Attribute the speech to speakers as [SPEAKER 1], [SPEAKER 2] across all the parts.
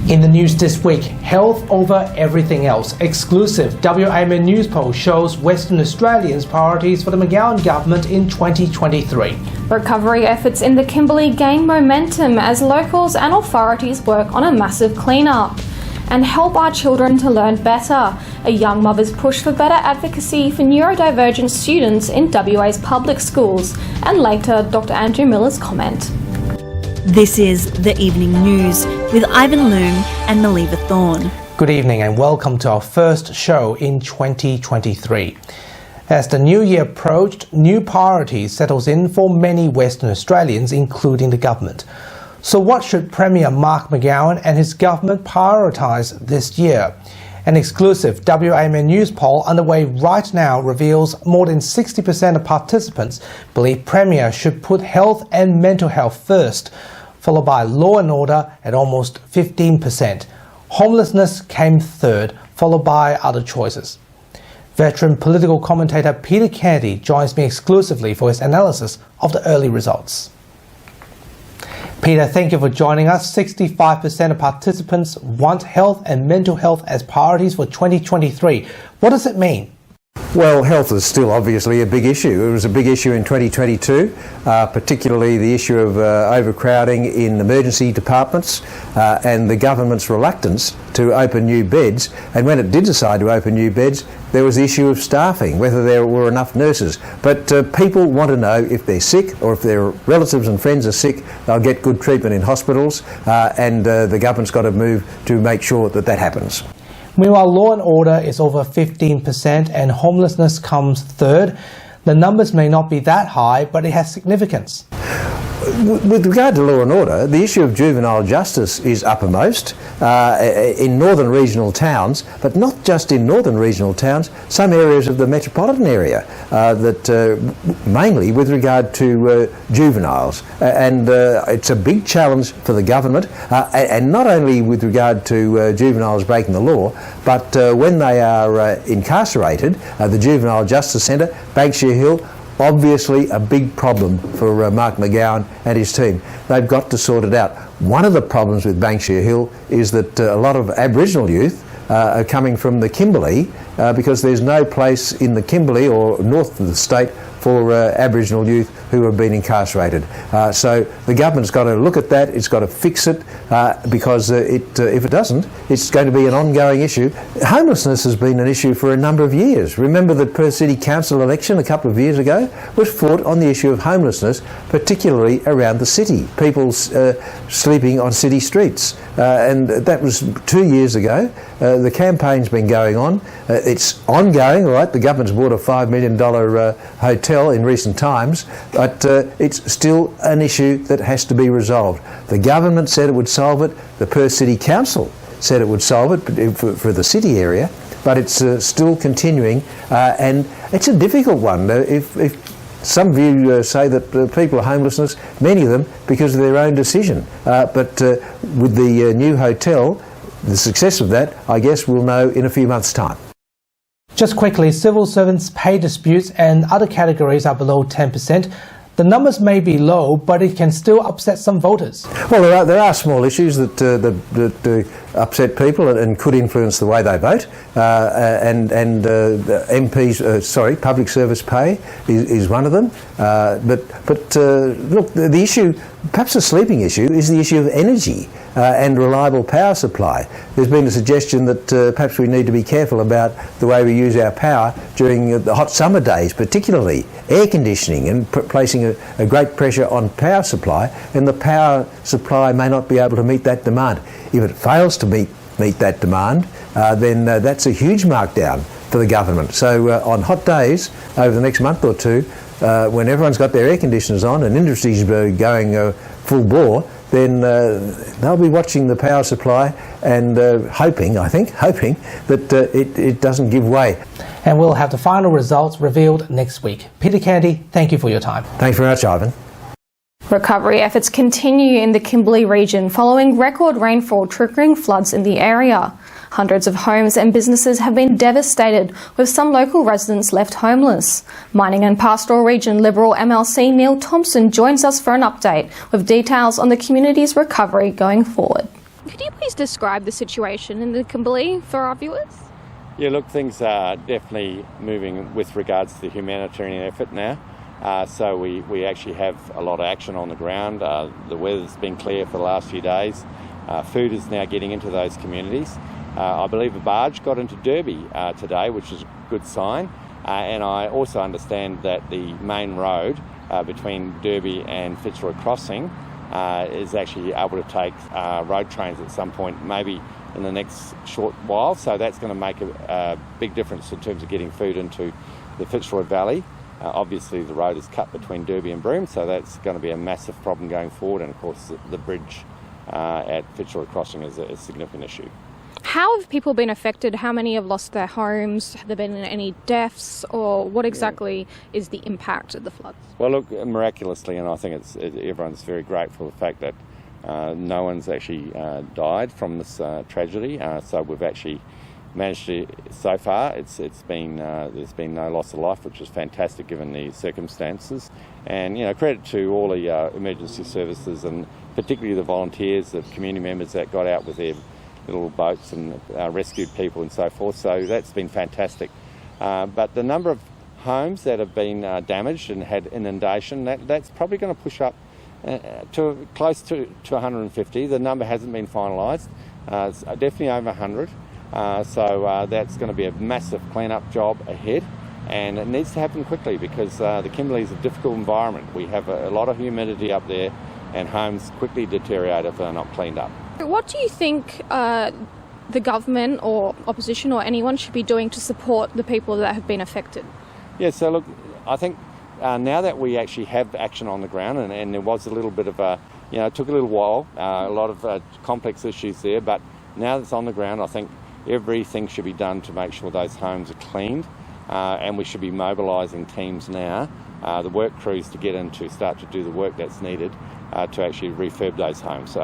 [SPEAKER 1] In the news this week, health over everything else. Exclusive WA News poll shows Western Australians' priorities for the McGowan government in 2023.
[SPEAKER 2] Recovery efforts in the Kimberley gain momentum as locals and authorities work on a massive clean-up. And help our children to learn better. A young mother's push for better advocacy for neurodivergent students in WA's public schools. And later, Dr. Andrew Miller's comment.
[SPEAKER 3] This is The Evening News with Ivan Loom and Maliva Thorne.
[SPEAKER 1] Good evening and welcome to our first show in 2023. As the new year approached, new priorities settles in for many Western Australians, including the government. So what should Premier Mark McGowan and his government prioritise this year? An exclusive WA News poll underway right now reveals more than 60% of participants believe Premier should put health and mental health first, followed by law and order at almost 15%. Homelessness came third, followed by other choices. Veteran political commentator Peter Kennedy joins me exclusively for his analysis of the early results. Peter, thank you for joining us. 65% of participants want health and mental health as priorities for 2023. What does it mean?
[SPEAKER 4] Well, health is still obviously a big issue. It was a big issue in 2022, particularly the issue of overcrowding in emergency departments and the government's reluctance to open new beds. And when it did decide to open new beds, there was the issue of staffing, whether there were enough nurses. But people want to know if they're sick or if their relatives and friends are sick, they'll get good treatment in hospitals, and the government's got to move to make sure that that happens.
[SPEAKER 1] Meanwhile, law and order is over 15% and homelessness comes third. The numbers may not be that high, but it has significance.
[SPEAKER 4] With regard to law and order, the issue of juvenile justice is uppermost in northern regional towns, but not just in northern regional towns, some areas of the metropolitan area, mainly with regard to juveniles. And it's a big challenge for the government, and not only with regard to juveniles breaking the law, but when they are incarcerated, the Juvenile Justice Centre, Banksia Hill, obviously a big problem for Mark McGowan and his team. They've got to sort it out. One of the problems with Banksia Hill is that a lot of Aboriginal youth are coming from the Kimberley because there's no place in the Kimberley or north of the state for Aboriginal youth who have been incarcerated. So the government's got to look at that, it's got to fix it, because if it doesn't, it's going to be an ongoing issue. Homelessness has been an issue for a number of years. Remember the Perth City Council election a couple of years ago was fought on the issue of homelessness, particularly around the city, people sleeping on city streets. And that was 2 years ago. The campaign's been going on. It's ongoing, all right, the government's bought a $5 million hotel in recent times, but it's still an issue that has to be resolved. The government said it would solve it, the Perth City Council said it would solve it for the city area, but it's still continuing, and it's a difficult one. If some of you say that people are homelessness, many of them because of their own decision, but with the new hotel, the success of that, I guess we'll know in a few months' time.
[SPEAKER 1] Just quickly, civil servants' pay disputes and other categories are below 10%. The numbers may be low, but it can still upset some voters.
[SPEAKER 4] Well, there are small issues that upset people and could influence the way they vote. MPs, public service pay is one of them. But look, the issue, perhaps a sleeping issue, is the issue of energy and reliable power supply. There's been a suggestion that perhaps we need to be careful about the way we use our power during the hot summer days, particularly air conditioning and placing a great pressure on power supply, and the power supply may not be able to meet that demand. If it fails to meet that demand, then that's a huge markdown for the government. So on hot days over the next month or two, when everyone's got their air conditioners on and industry's going full bore, then they'll be watching the power supply and hoping that it doesn't give way.
[SPEAKER 1] And we'll have the final results revealed next week. Peter Kennedy, thank you for your time.
[SPEAKER 4] Thanks very much, Ivan.
[SPEAKER 2] Recovery efforts continue in the Kimberley region following record rainfall triggering floods in the area. Hundreds of homes and businesses have been devastated, with some local residents left homeless. Mining and Pastoral Region Liberal MLC Neil Thompson joins us for an update with details on the community's recovery going forward. Could you please describe the situation in the Kimberley for our viewers?
[SPEAKER 5] Yeah, look, things are definitely moving with regards to the humanitarian effort now. So we actually have a lot of action on the ground. The weather's been clear for the last few days. Food is now getting into those communities. I believe a barge got into Derby today, which is a good sign. And I also understand that the main road between Derby and Fitzroy Crossing is actually able to take road trains at some point, maybe in the next short while. So that's going to make a big difference in terms of getting food into the Fitzroy Valley. Obviously the road is cut between Derby and Broome, so that's going to be a massive problem going forward. And of course the bridge at Fitzroy Crossing is a significant issue.
[SPEAKER 2] How have people been affected? How many have lost their homes? Have there been any deaths, or what exactly is the impact of the floods?
[SPEAKER 5] Well, look, miraculously, and I think everyone's very grateful for the fact that no one's actually died from this tragedy. So we've actually managed to, so far, there's been no loss of life, which is fantastic given the circumstances. And credit to all the emergency services, and particularly the volunteers, the community members that got out with their little boats and rescued people and so forth. So that's been fantastic. But the number of homes that have been damaged and had inundation, that's probably going to push up to close to 150. The number hasn't been finalised. It's definitely over 100. So that's going to be a massive clean-up job ahead, and it needs to happen quickly because the Kimberley is a difficult environment. We have a lot of humidity up there, and homes quickly deteriorate if they're not cleaned up.
[SPEAKER 2] What do you think the government or opposition or anyone should be doing to support the people that have been affected?
[SPEAKER 5] Yeah, so look, I think now that we actually have action on the ground, and there was a little bit of it took a little while, a lot of complex issues there, but now that it's on the ground, I think everything should be done to make sure those homes are cleaned, and we should be mobilising teams now, the work crews, to get in to start to do the work that's needed to actually refurb those homes.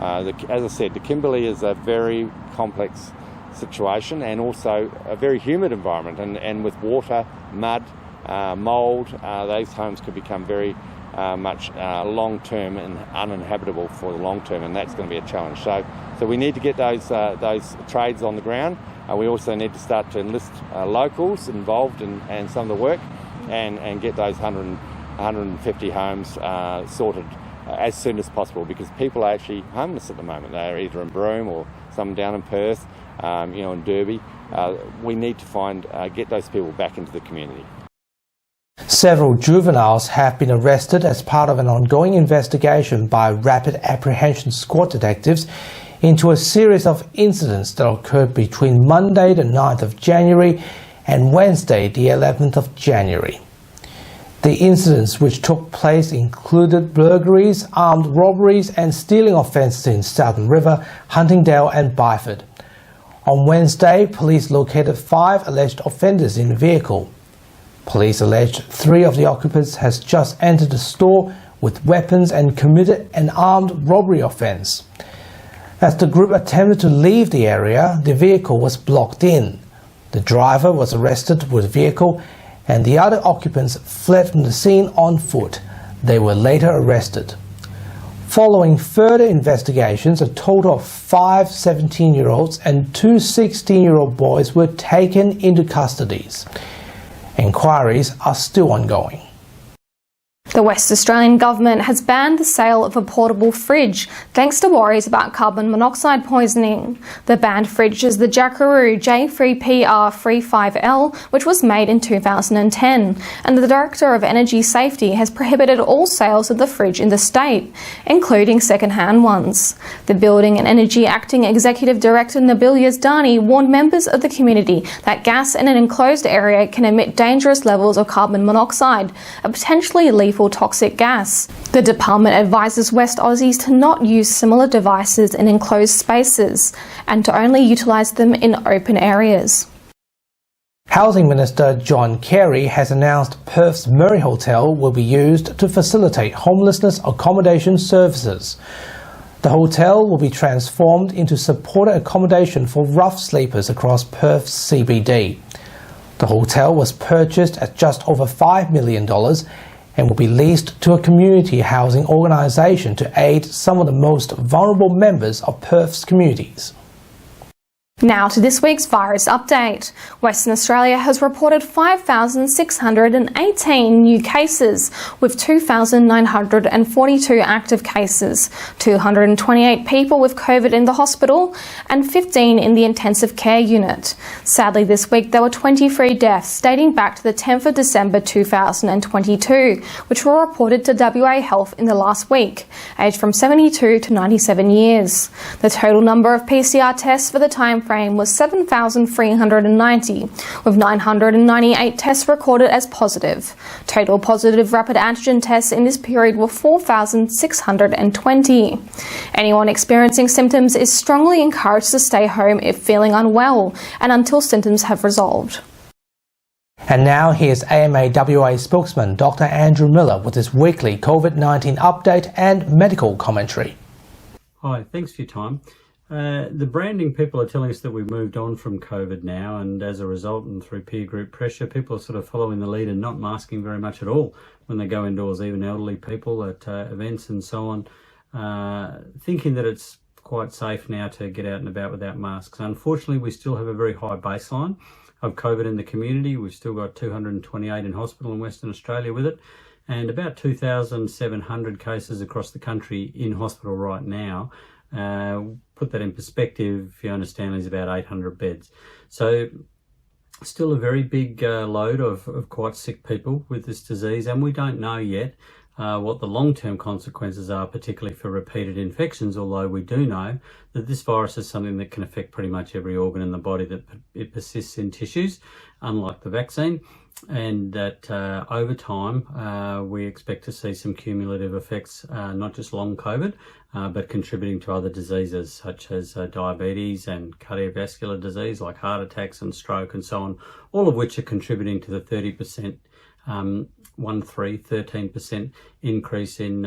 [SPEAKER 5] As I said, the Kimberley is a very complex situation and also a very humid environment, and with water, mud, mould, those homes could become very much long-term and uninhabitable for the long term, and that's going to be a challenge. So we need to get those trades on the ground. We also need to start to enlist locals involved in some of the work and get those 150 homes sorted as soon as possible, because people are actually homeless at the moment. They're either in Broome or some down in Perth, in Derby. We need to get those people back into the community.
[SPEAKER 1] Several juveniles have been arrested as part of an ongoing investigation by Rapid Apprehension Squad detectives into a series of incidents that occurred between Monday the 9th of January and Wednesday the 11th of January. The incidents which took place included burglaries, armed robberies and stealing offences in Southern River, Huntingdale and Byford. On Wednesday, police located 5 alleged offenders in a vehicle. Police alleged 3 of the occupants has just entered the store with weapons and committed an armed robbery offence. As the group attempted to leave the area, the vehicle was blocked in. The driver was arrested with the vehicle, and the other occupants fled from the scene on foot. They were later arrested. Following further investigations, a total of 5 17-year-olds and 2 16-year-old boys were taken into custody. Inquiries are still ongoing.
[SPEAKER 2] The West Australian Government has banned the sale of a portable fridge thanks to worries about carbon monoxide poisoning. The banned fridge is the Jackaroo J3PR35L, which was made in 2010, and the Director of Energy Safety has prohibited all sales of the fridge in the state, including second-hand ones. The Building and Energy Acting Executive Director Nabil Yazdani warned members of the community that gas in an enclosed area can emit dangerous levels of carbon monoxide, a potentially lethal toxic gas. The department advises West Aussies to not use similar devices in enclosed spaces and to only utilise them in open areas.
[SPEAKER 1] Housing Minister John Carey has announced Perth's Murray Hotel will be used to facilitate homelessness accommodation services. The hotel will be transformed into supported accommodation for rough sleepers across Perth's CBD. The hotel was purchased at just over $5 million and will be leased to a community housing organisation to aid some of the most vulnerable members of Perth's communities.
[SPEAKER 2] Now to this week's virus update. Western Australia has reported 5,618 new cases, with 2,942 active cases, 228 people with COVID in the hospital, and 15 in the intensive care unit. Sadly, this week there were 23 deaths dating back to the 10th of December 2022, which were reported to WA Health in the last week, aged from 72 to 97 years. The total number of PCR tests for the time frame was 7,390, with 998 tests recorded as positive. Total positive rapid antigen tests in this period were 4,620. Anyone experiencing symptoms is strongly encouraged to stay home if feeling unwell and until symptoms have resolved.
[SPEAKER 1] And now here's AMA WA spokesman Dr. Andrew Miller with his weekly COVID-19 update and medical commentary.
[SPEAKER 6] Hi, thanks for your time. The branding people are telling us that we've moved on from COVID now, and as a result and through peer group pressure, people are sort of following the lead and not masking very much at all when they go indoors, even elderly people at events and so on, thinking that it's quite safe now to get out and about without masks. Unfortunately, we still have a very high baseline of COVID in the community. We've still got 228 in hospital in Western Australia with it, and about 2,700 cases across the country in hospital right now. Put that in perspective, Fiona Stanley's about 800 beds. So still a very big load of quite sick people with this disease, and we don't know yet what the long-term consequences are, particularly for repeated infections, although we do know that this virus is something that can affect pretty much every organ in the body, that it persists in tissues, unlike the vaccine, and that over time we expect to see some cumulative effects, not just long COVID, but contributing to other diseases such as diabetes and cardiovascular disease like heart attacks and stroke and so on, all of which are contributing to the 13% increase in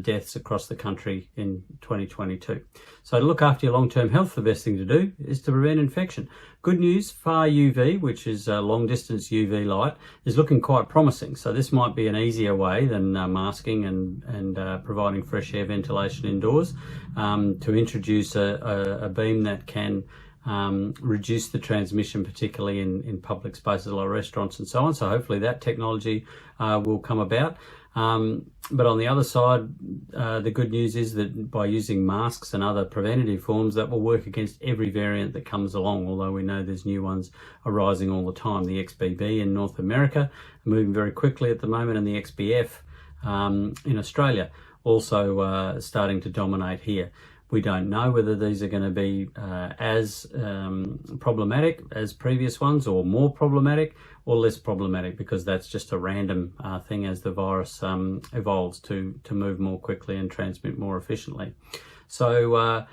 [SPEAKER 6] deaths across the country in 2022. So to look after your long-term health, the best thing to do is to prevent infection. Good news, far UV, which is long-distance UV light, is looking quite promising. So this might be an easier way than masking and providing fresh air ventilation indoors, to introduce a beam that can reduce the transmission, particularly in public spaces like restaurants and so on. So hopefully that technology will come about. But on the other side, the good news is that by using masks and other preventative forms, that will work against every variant that comes along, although we know there's new ones arising all the time. The XBB in North America moving very quickly at the moment, and the XBF in Australia also starting to dominate here. We don't know whether these are going to be as problematic as previous ones, or more problematic or less problematic, because that's just a random thing as the virus evolves to move more quickly and transmit more efficiently. So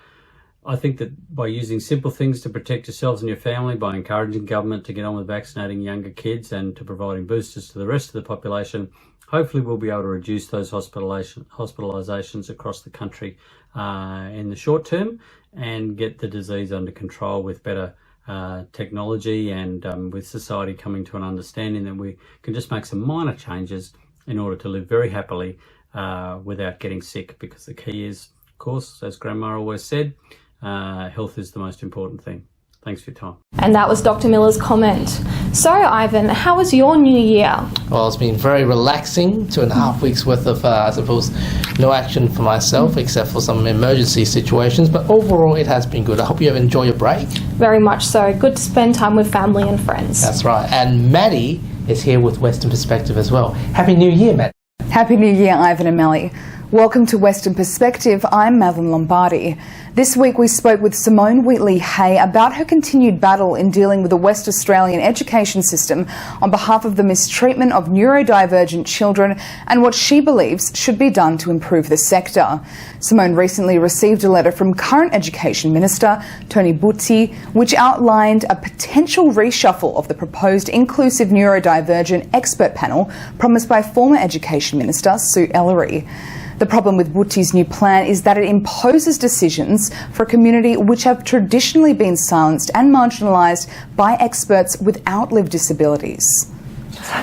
[SPEAKER 6] I think that by using simple things to protect yourselves and your family, by encouraging government to get on with vaccinating younger kids and to providing boosters to the rest of the population, hopefully we'll be able to reduce those hospitalisations across the country in the short term, and get the disease under control with better technology, and with society coming to an understanding that we can just make some minor changes in order to live very happily without getting sick, because the key is, of course, as Grandma always said, health is the most important thing. Thanks for your time.
[SPEAKER 2] And that was Dr. Miller's comment. So, Ivan, how was your new year?
[SPEAKER 1] Well, it's been very relaxing, 2.5 weeks worth of, I suppose, no action for myself except for some emergency situations, but overall it has been good. I hope you have enjoyed your break.
[SPEAKER 2] Very much so. Good to spend time with family and friends.
[SPEAKER 1] That's right. And Maddie is here with Western Perspective as well. Happy New Year, Maddie.
[SPEAKER 7] Happy New Year, Ivan and Melly. Welcome to Western Perspective. I'm Madeline Lombardi. This week we spoke with Simone Wheatley-Hay about her continued battle in dealing with the West Australian education system on behalf of the mistreatment of neurodivergent children and what she believes should be done to improve the sector. Simone recently received a letter from current Education Minister Tony Buttigieg, which outlined a potential reshuffle of the proposed inclusive neurodivergent expert panel promised by former Education Minister Sue Ellery. The problem with Buttigieg's new plan is that it imposes decisions for a community which have traditionally been silenced and marginalised by experts without lived disabilities.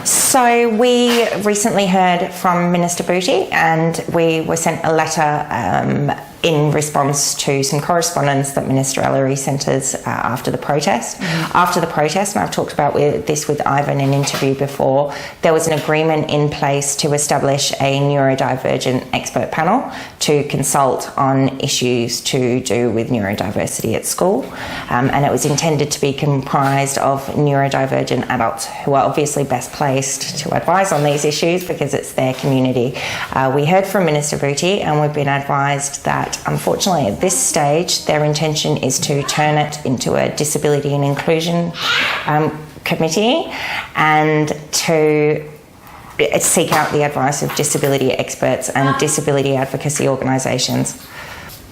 [SPEAKER 8] So we recently heard from Minister Booty, and we were sent a letter in response to some correspondence that Minister Ellery sent us after the protest. After the protest, and I've talked about this with Ivan in an interview before, there was an agreement in place to establish a neurodivergent expert panel to consult on issues to do with neurodiversity at school. And it was intended to be comprised of neurodivergent adults who are obviously best placed to advise on these issues because it's their community. We heard from Minister Booty, and we've been advised that unfortunately at this stage their intention is to turn it into a disability and inclusion committee and to seek out the advice of disability experts and disability advocacy organisations.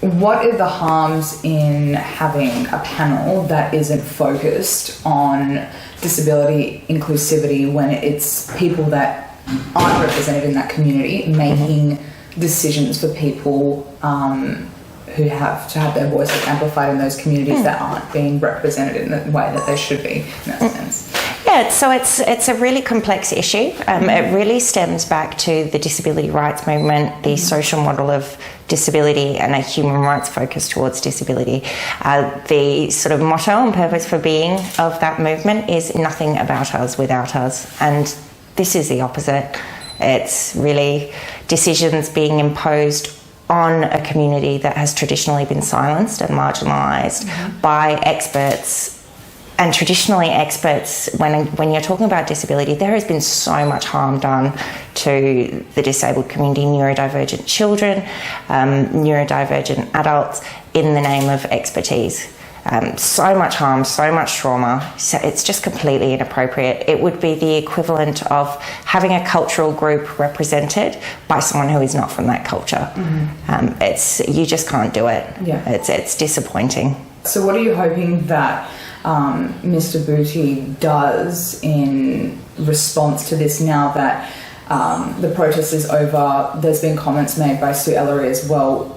[SPEAKER 7] What are the harms in having a panel that isn't focused on disability inclusivity when it's people that aren't represented in that community making decisions for people who have to have their voices amplified in those communities that aren't being represented in the way that they should be, in that sense?
[SPEAKER 8] Yeah, so it's a really complex issue. It really stems back to the disability rights movement, the social model of disability and a human rights focus towards disability. The sort of motto and purpose for being of that movement is nothing about us without us, and this is the opposite. It's really decisions being imposed on a community that has traditionally been silenced and marginalised by experts. And traditionally experts, when you're talking about disability, there has been so much harm done to the disabled community, neurodivergent children, neurodivergent adults, in the name of expertise. So much harm, so much trauma, so it's just completely inappropriate. It would be the equivalent of having a cultural group represented by someone who is not from that culture. You just can't do it. Yeah. It's disappointing.
[SPEAKER 7] So what are you hoping that Mr. Booty does in response to this now that the protest is over? There's been comments made by Sue Ellery as well.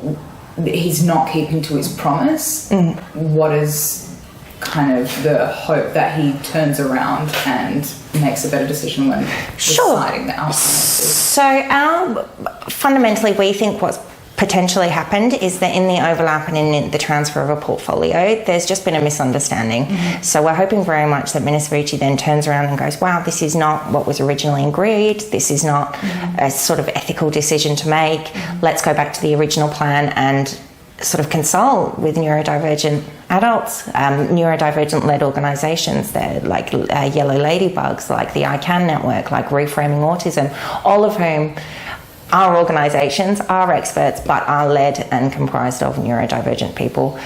[SPEAKER 7] He's not keeping to his promise. What is kind of the hope that he turns around and makes a better decision when deciding the outcome?
[SPEAKER 8] So fundamentally, we think what's potentially happened is that in the overlap and in the transfer of a portfolio, there's just been a misunderstanding. So we're hoping very much that Minister Booty then turns around and goes, wow, this is not what was originally agreed. This is not a sort of ethical decision to make. Let's go back to the original plan and sort of consult with neurodivergent adults, neurodivergent-led organisations. They're like Yellow Ladybugs, like the ICANN network, like Reframing Autism, all of whom are organisations, are experts, but are led and comprised of neurodivergent people.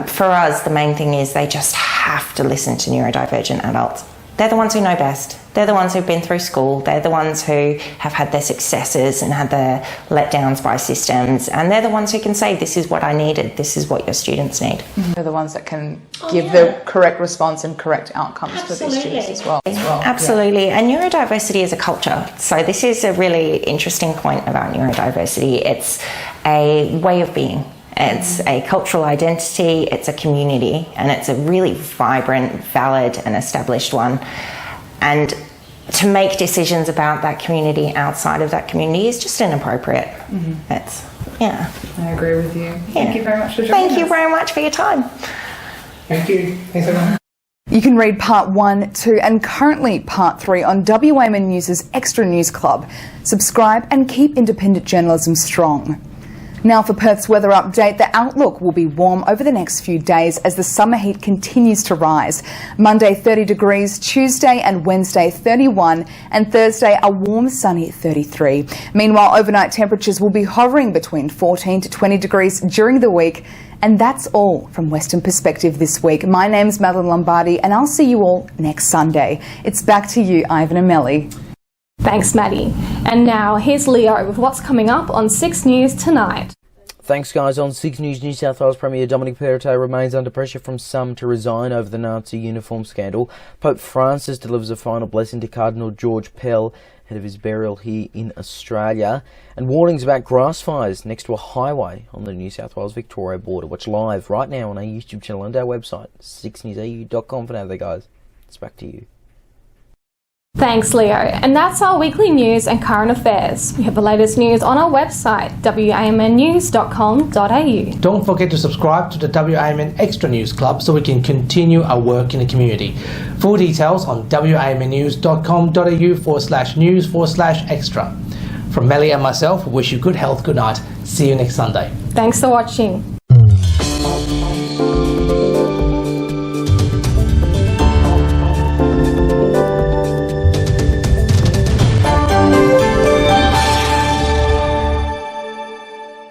[SPEAKER 8] For us, the main thing is they just have to listen to neurodivergent adults. They're the ones who know best. They're the ones who've been through school. They're the ones who have had their successes and had their letdowns by systems. And they're the ones who can say, this is what I needed, this is what your students need.
[SPEAKER 7] They're the ones that can give the correct response and correct outcomes for these students as well.
[SPEAKER 8] Absolutely. And neurodiversity is a culture. So this is a really interesting point about neurodiversity. It's a way of being. It's a cultural identity, it's a community, and it's a really vibrant, valid and established one. And to make decisions about that community outside of that community is just inappropriate. I
[SPEAKER 7] agree with you. Thank you very much for joining us.
[SPEAKER 8] Thank you very much for your time.
[SPEAKER 1] Thank you. Thanks everyone.
[SPEAKER 7] You can read part 1, 2 and currently part 3 on WAMN News' Extra News Club. Subscribe and keep independent journalism strong. Now for Perth's weather update, the outlook will be warm over the next few days as the summer heat continues to rise. Monday 30 degrees, Tuesday and Wednesday 31 and Thursday a warm sunny 33. Meanwhile, overnight temperatures will be hovering between 14 to 20 degrees during the week. And that's all from Western Perspective this week. My name's Madeline Lombardi and I'll see you all next Sunday. It's back to you, Ivan and Melly.
[SPEAKER 2] Thanks, Maddie. And now here's Leo with what's coming up on 6 News tonight.
[SPEAKER 9] Thanks, guys. On 6 News, New South Wales Premier Dominic Perrottet remains under pressure from some to resign over the Nazi uniform scandal. Pope Francis delivers a final blessing to Cardinal George Pell ahead of his burial here in Australia. And warnings about grass fires next to a highway on the New South Wales-Victoria border. Watch live right now on our YouTube channel and our website, 6newsau.com for now there, guys. It's back to you.
[SPEAKER 2] Thanks, Leo. And that's our weekly news and current affairs. We have the latest news on our website, wamnnews.com.au.
[SPEAKER 1] Don't forget to subscribe to the WAMN Extra News Club so we can continue our work in the community. Full details on wamnnews.com.au/news/extra. From Melly and myself, we wish you good health, good night. See you next Sunday.
[SPEAKER 2] Thanks for watching.